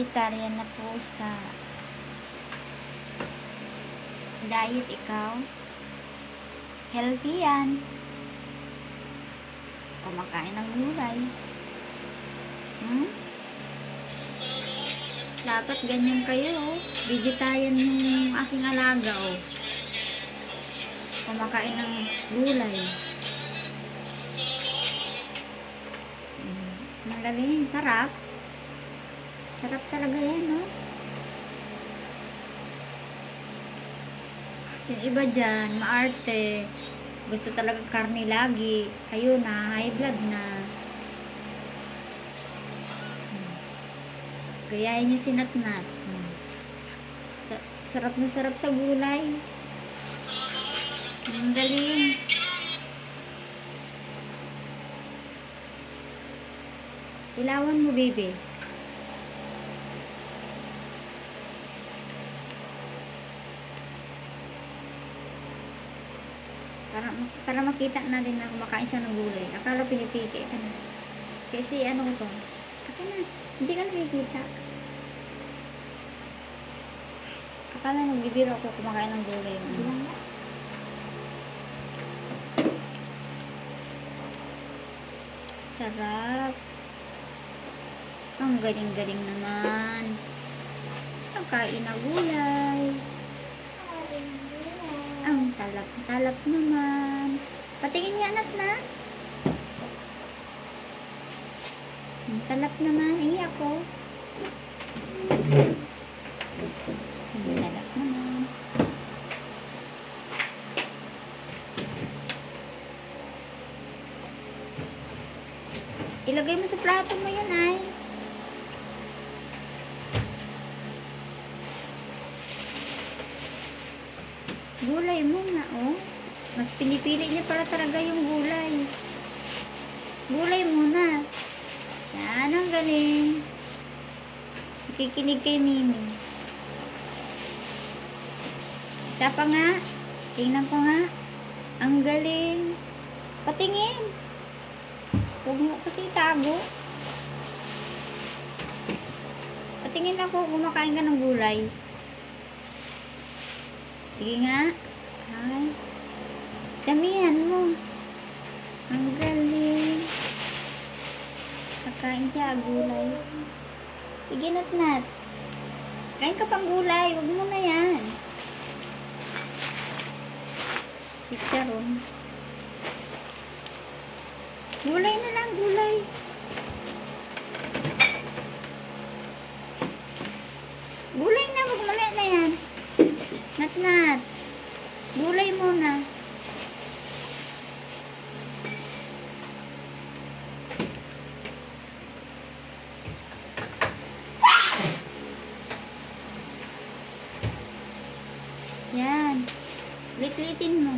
vegetarian na pusa. Diet ikaw? Healthy yan. Kumakain ng gulay. Dapat ganyan kayo, oh. Vegetarian yung aking alaga, oh. Kumakain ng gulay. Magaling, sarap. Sarap talaga yan, no? Yung iba dyan, maarte. Gusto talaga karne lagi. Ayun na, high blood na. Gayahin nyo si Natnat. Sarap na sarap sa gulay. Ang galing. Ilawan mo, baby. Para makita natin na kumakain siya ng gulay. Akala pinipiki. Kasi ano ko to? Akin na. Hindi ka nakikita. Akala nagbibiro ako kumakain ng gulay. Hindi lang na. Sarap. Ang galing-galing naman. Pagkain na gulay. Ang talap-talap naman. Patingin nga, anak na. Ang talap naman. Ay, ako. Ang talap naman. Ilagay mo sa plato mo yun, ay. Gulay muna, oh. Mas pinipili niya para talaga yung gulay. Gulay muna. Yan, ang galing. Nakikinig kay Mimi. Isa pa nga. Tingnan ko nga. Ang galing. Patingin. Huwag mo kasi tago. Patingin ako, kumakain ka ng gulay. Sige nga. Ay. Damihan mo. Ang galing. Kakain siya gulay. Sige, Natnat. Kain ka pang gulay. Huwag mo na yan. Chicharon. Gulay na lang, gulay. Gulay na, huwag mamaya na yan. Natnat. Gulay muna. Yan. Lit-litin mo.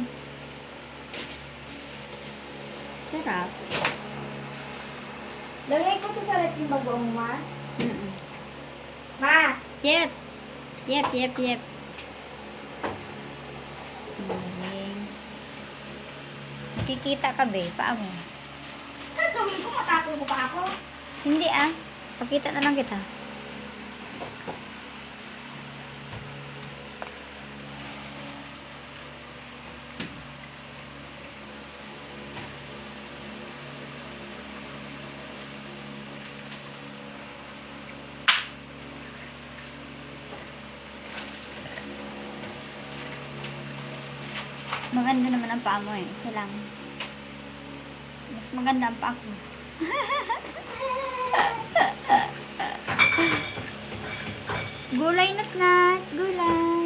Sarap. Lagay ko to sa rep yung bagoong, ma. Ma! Yep. Yep, yep, yep. Galing. Nakikita ka, be. Paano? Tatawin ko, matapon ko pa ako. Hindi, ah. Pakita na lang kita. Maganda naman ang paa mo, eh. Ito lang. Mas maganda ang paa ko. Gulay, Natnat. Gulay.